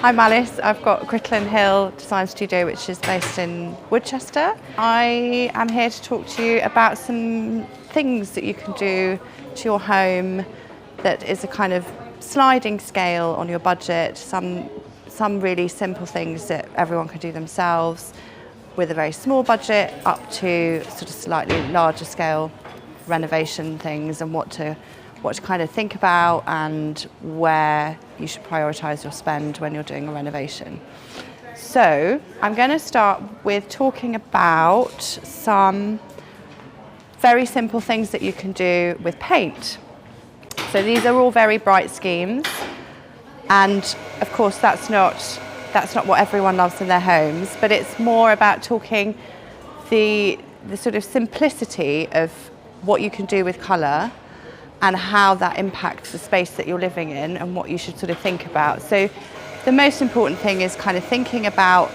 I'm Alice. I've got Crittall and Hill design studio, which is based in Woodchester. I am here to talk to you about some things that you can do to your home that is a kind of sliding scale on your budget, some really simple things that everyone can do themselves with a very small budget, up to sort of slightly larger scale renovation things, and what to kind of think about and where you should prioritise your spend when you're doing a renovation. So I'm going to start with talking about some very simple things that you can do with paint. So these are all very bright schemes, and of course that's not what everyone loves in their homes, but it's more about talking the sort of simplicity of what you can do with colour and how that impacts the space that you're living in and what you should sort of think about. So the most important thing is kind of thinking about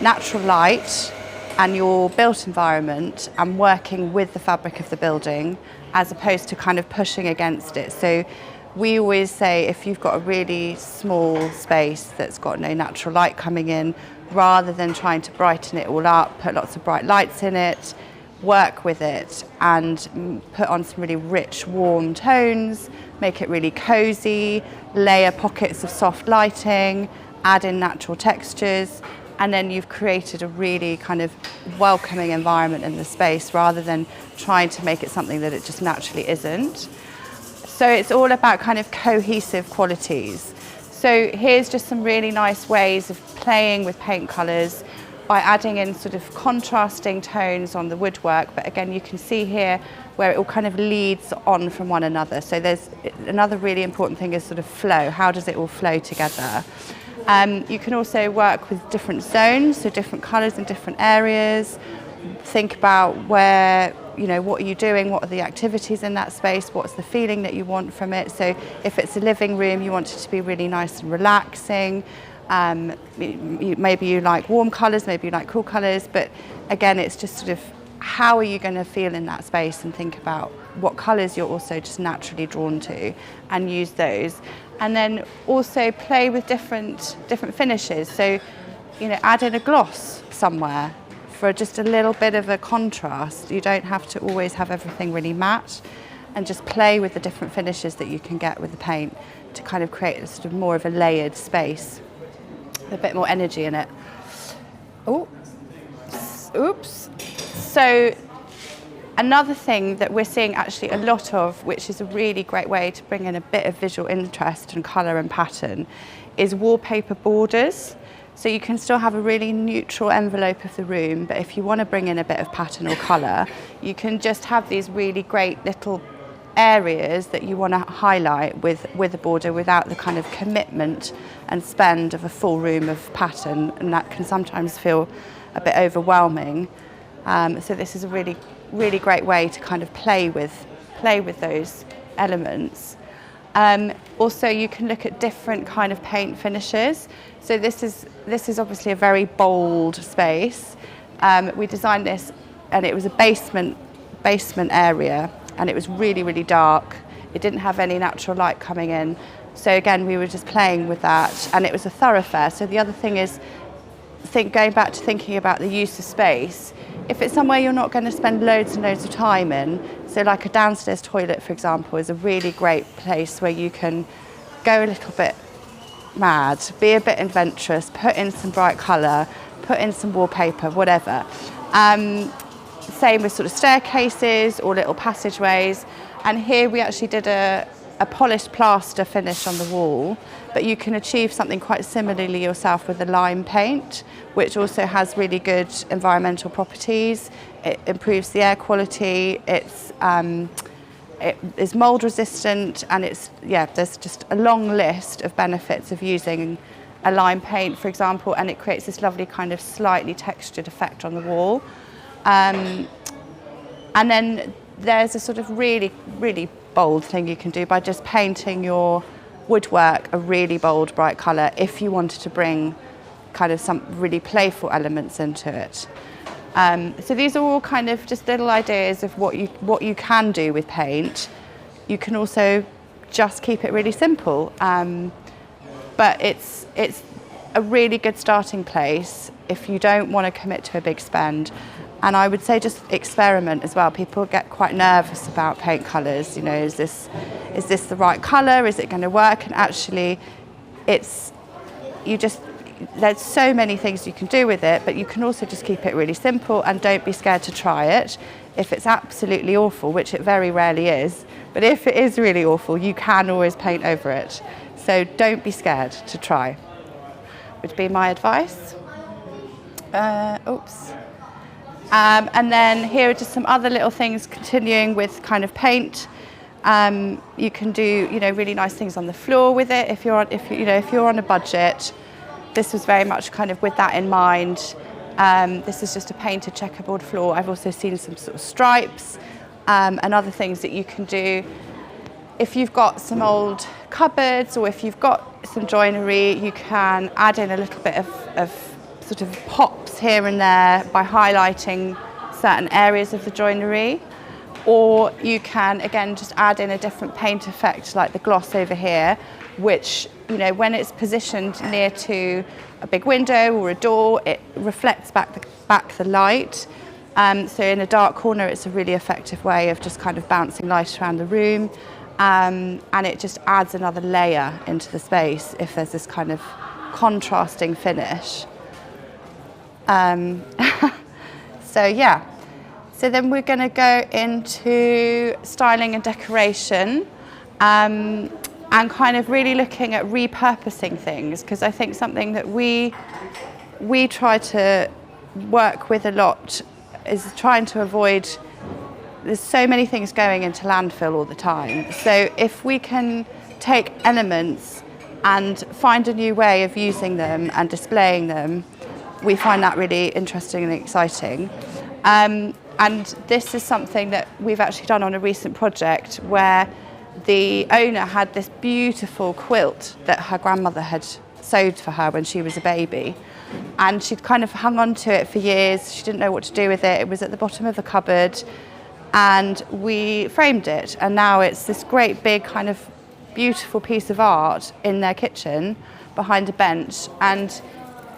natural light and your built environment and working with the fabric of the building as opposed to kind of pushing against it. So we always say if you've got a really small space that's got no natural light coming in, rather than trying to brighten it all up, put lots of bright lights in it, work with it and put on some really rich, warm tones, make it really cozy, layer pockets of soft lighting, add in natural textures, and then you've created a really kind of welcoming environment in the space rather than trying to make it something that it just naturally isn't. So it's all about kind of cohesive qualities. So here's just some really nice ways of playing with paint colours by adding in sort of contrasting tones on the woodwork, but again you can see here where it all kind of leads on from one another. So there's another really important thing is sort of flow. How does it all flow together? You can also work with different zones, so different colours in different areas. Think about where, you know, what are you doing, what are the activities in that space, what's the feeling that you want from it. So if it's a living room, you want it to be really nice and relaxing. Maybe you like warm colours, maybe you like cool colours, but again it's just sort of how are you going to feel in that space, and think about what colours you're also just naturally drawn to and use those. And then also play with different finishes, so you know, add in a gloss somewhere for just a little bit of a contrast. You don't have to always have everything really matte, and just play with the different finishes that you can get with the paint to kind of create a sort of more of a layered space, a bit more energy in it. Oh, oops. So another thing that we're seeing actually a lot of, which is a really great way to bring in a bit of visual interest and colour and pattern, is wallpaper borders. So you can still have a really neutral envelope of the room, but if you want to bring in a bit of pattern or colour, you can just have these really great little areas that you want to highlight with a border without the kind of commitment and spend of a full room of pattern, and that can sometimes feel a bit overwhelming. So this is a really great way to kind of play with those elements. Also you can look at different kind of paint finishes. So this is obviously a very bold space. We designed this and it was a basement area, and it was really dark. It didn't have any natural light coming in. So again, we were just playing with that, and it was a thoroughfare. So the other thing is, going back to thinking about the use of space, if it's somewhere you're not going to spend loads and loads of time in, so like a downstairs toilet, for example, is a really great place where you can go a little bit mad, be a bit adventurous, put in some bright colour, put in some wallpaper, whatever. Same with sort of staircases or little passageways. And here we actually did a polished plaster finish on the wall, but you can achieve something quite similarly yourself with the lime paint, which also has really good environmental properties. It improves the air quality, it is mold resistant, and there's just a long list of benefits of using a lime paint, for example, and it creates this lovely kind of slightly textured effect on the wall. And then there's a sort of really bold thing you can do by just painting your woodwork a really bold, bright colour if you wanted to bring kind of some really playful elements into it. So these are all kind of just little ideas of what you can do with paint. You can also just keep it really simple, but it's a really good starting place if you don't want to commit to a big spend. And I would say just experiment as well. People get quite nervous about paint colours. You know, is this the right colour? Is it going to work? And actually, there's so many things you can do with it, but you can also just keep it really simple and don't be scared to try it. If it's absolutely awful, which it very rarely is, but if it is really awful, you can always paint over it. So don't be scared to try, would be my advice. And then here are just some other little things continuing with kind of paint. You can do, you know, really nice things on the floor with it if you're on a budget. This was very much kind of with that in mind. This is just a painted checkerboard floor. I've also seen some sort of stripes and other things that you can do. If you've got some old cupboards or if you've got some joinery, you can add in a little bit of sort of pops here and there by highlighting certain areas of the joinery. Or you can, again, just add in a different paint effect like the gloss over here, which, you know, when it's positioned near to a big window or a door, it reflects back the light. So in a dark corner, it's a really effective way of just kind of bouncing light around the room. And it just adds another layer into the space if there's this kind of contrasting finish. So yeah. So then we're going to go into styling and decoration and kind of really looking at repurposing things, because I think something that we try to work with a lot is trying to avoid, there's so many things going into landfill all the time. So if we can take elements and find a new way of using them and displaying them, we find that really interesting and exciting. And this is something that we've actually done on a recent project where the owner had this beautiful quilt that her grandmother had sewed for her when she was a baby. And she'd kind of hung on to it for years. She didn't know what to do with it. It was at the bottom of the cupboard. And we framed it. And now it's this great big kind of beautiful piece of art in their kitchen behind a bench. And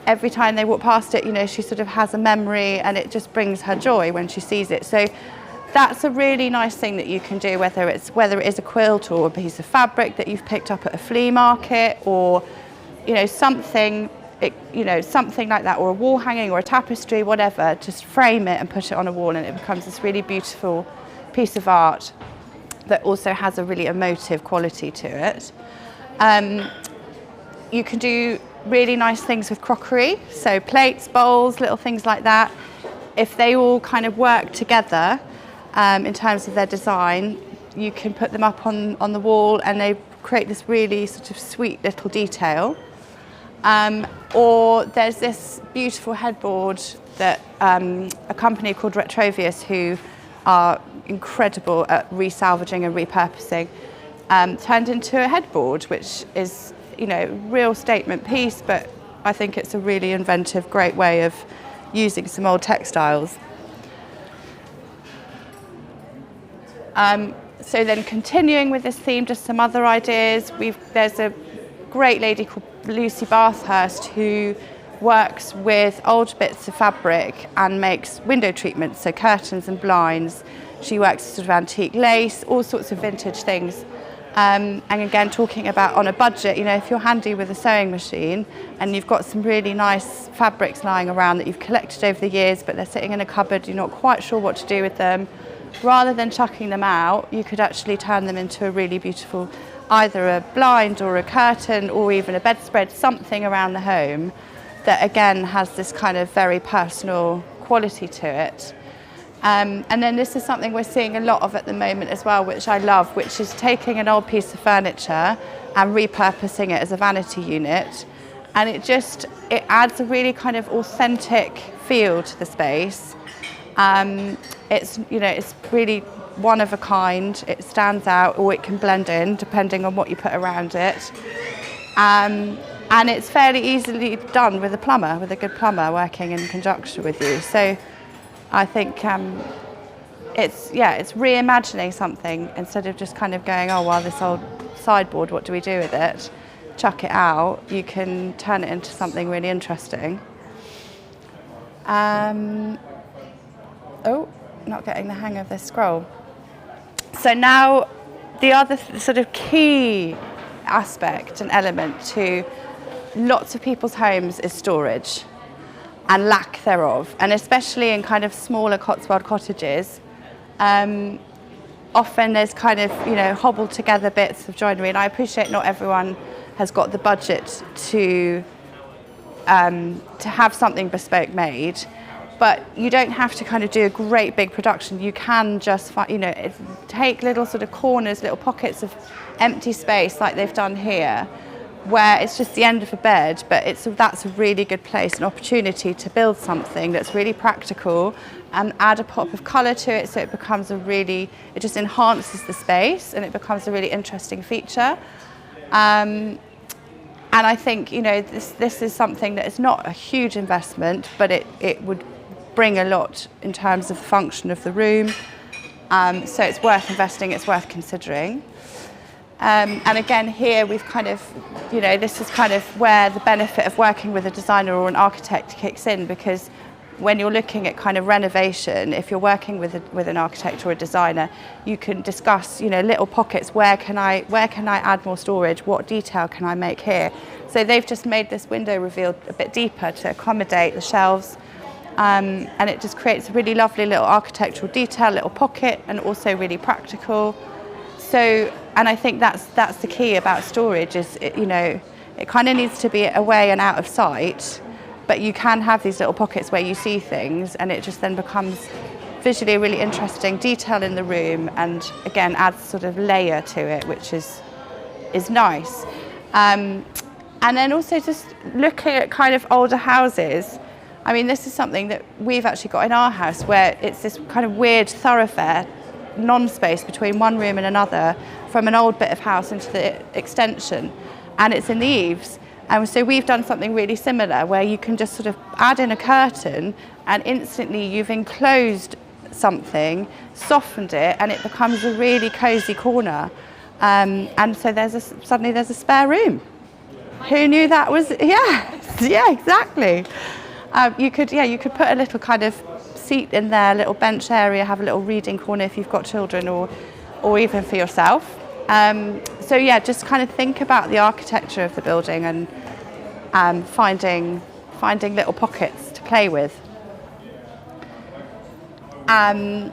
every time they walk past it, you know, she sort of has a memory and it just brings her joy when she sees it. So that's a really nice thing that you can do, whether it is a quilt or a piece of fabric that you've picked up at a flea market, or, you know, something like that, or a wall hanging or a tapestry, whatever. Just frame it and put it on a wall and it becomes this really beautiful piece of art that also has a really emotive quality to it. You can do really nice things with crockery, so plates, bowls, little things like that. If they all kind of work together in terms of their design, you can put them up on the wall and they create this really sort of sweet little detail. Or there's this beautiful headboard that a company called Retrovius, who are incredible at resalvaging and repurposing, turned into a headboard, which is, you know, real statement piece, but I think it's a really inventive, great way of using some old textiles. So then continuing with this theme, just some other ideas. There's a great lady called Lucy Bathurst who works with old bits of fabric and makes window treatments, so curtains and blinds. She works with sort of antique lace, all sorts of vintage things. And again, talking about on a budget, you know, if you're handy with a sewing machine and you've got some really nice fabrics lying around that you've collected over the years, but they're sitting in a cupboard, you're not quite sure what to do with them, rather than chucking them out, you could actually turn them into a really beautiful, either a blind or a curtain or even a bedspread, something around the home that again has this kind of very personal quality to it. And then this is something we're seeing a lot of at the moment as well, which I love, which is taking an old piece of furniture and repurposing it as a vanity unit. And it adds a really kind of authentic feel to the space. It's really one of a kind. It stands out, or it can blend in depending on what you put around it. And it's fairly easily done with a good plumber working in conjunction with you. So I think it's reimagining something instead of just kind of going, oh, well, this old sideboard, what do we do with it? chuck it out, you can turn it into something really interesting. Oh, not getting the hang of this scroll. So now the other sort of key aspect and element to lots of people's homes is storage and lack thereof, and especially in kind of smaller Cotswold cottages. Often there's kind of, hobbled together bits of joinery, and I appreciate not everyone has got the budget to have something bespoke made, but you don't have to kind of do a great big production. You can just take little sort of corners, little pockets of empty space like they've done here, where it's just the end of a bed, but that's a really good place, an opportunity to build something that's really practical and add a pop of colour to it, so it becomes it just enhances the space and it becomes a really interesting feature. And I think, this is something that is not a huge investment, but it would bring a lot in terms of the function of the room. So it's worth investing, it's worth considering. And again, here we've kind of, this is kind of where the benefit of working with a designer or an architect kicks in, because when you're looking at kind of renovation, if you're working with an architect or a designer, you can discuss, little pockets. Where can I add more storage? What detail can I make here? So they've just made this window reveal a bit deeper to accommodate the shelves, and it just creates a really lovely little architectural detail, little pocket, and also really practical. So, and I think that's the key about storage is, it kind of needs to be away and out of sight, but you can have these little pockets where you see things, and it just then becomes visually a really interesting detail in the room, and again adds sort of layer to it, which is nice. And then also just looking at kind of older houses. I mean, this is something that we've actually got in our house, where it's this kind of weird thoroughfare, non-space between one room and another, from an old bit of house into the extension, and it's in the eaves. And so we've done something really similar, where you can just sort of add in a curtain and instantly you've enclosed something, softened it, and it becomes a really cosy corner. And so suddenly there's a spare room. Who knew that was, yeah, exactly. You could put a little kind of seat in there, a little bench area, have a little reading corner if you've got children, or even for yourself. So yeah, just kind of think about the architecture of the building and finding little pockets to play with. And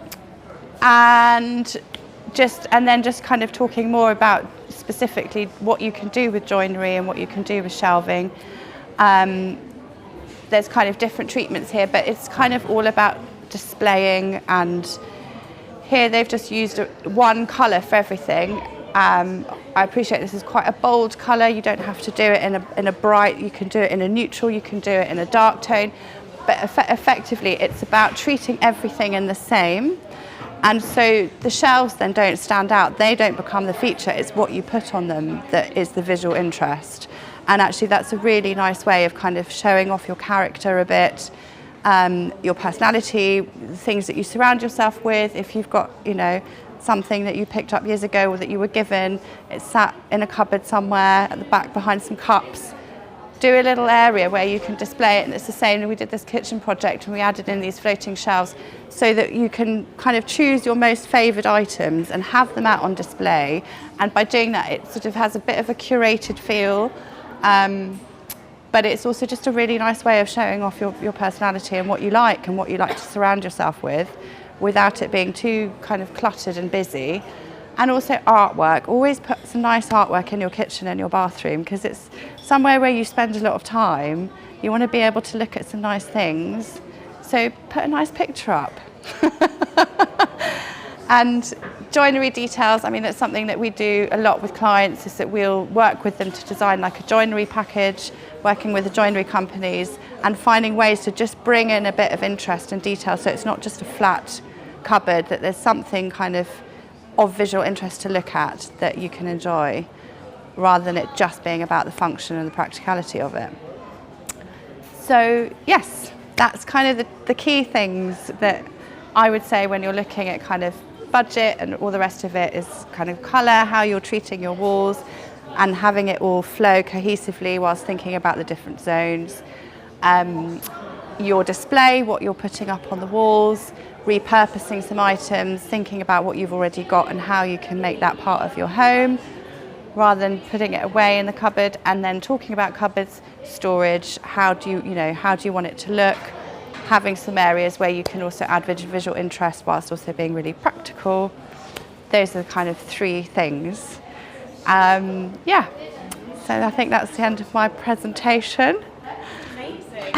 then just kind of talking more about specifically what you can do with joinery and what you can do with shelving. There's kind of different treatments here, but it's kind of all about displaying, and here they've just used one colour for everything. I appreciate this is quite a bold colour. You don't have to do it in a bright, you can do it in a neutral, you can do it in a dark tone, but effectively it's about treating everything in the same. And so the shelves then don't stand out, they don't become the feature, it's what you put on them that is the visual interest. And actually that's a really nice way of kind of showing off your character a bit, your personality, the things that you surround yourself with. If you've got, something that you picked up years ago or that you were given, it's sat in a cupboard somewhere at the back behind some cups. Do a little area where you can display it, and it's the same. We did this kitchen project and we added in these floating shelves so that you can kind of choose your most favoured items and have them out on display. And by doing that, it sort of has a bit of a curated feel, but it's also just a really nice way of showing off your personality and what you like to surround yourself with, without it being too kind of cluttered and busy. And also artwork. Always put some nice artwork in your kitchen and your bathroom, because it's somewhere where you spend a lot of time. You want to be able to look at some nice things. So put a nice picture up. And joinery details, I mean, that's something that we do a lot with clients, is that we'll work with them to design like a joinery package, working with the joinery companies and finding ways to just bring in a bit of interest and detail, so it's not just a flat cupboard, that there's something kind of visual interest to look at that you can enjoy, rather than it just being about the function and the practicality of it. So yes, that's kind of the key things that I would say when you're looking at kind of budget, and all the rest of it is kind of colour, how you're treating your walls, and having it all flow cohesively whilst thinking about the different zones. Your display, what you're putting up on the walls, repurposing some items, thinking about what you've already got and how you can make that part of your home rather than putting it away in the cupboard, and then talking about cupboards, storage, how do you want it to look, having some areas where you can also add visual interest whilst also being really practical. Those are the kind of 3 things. Yeah, so I think that's the end of my presentation. Amazing.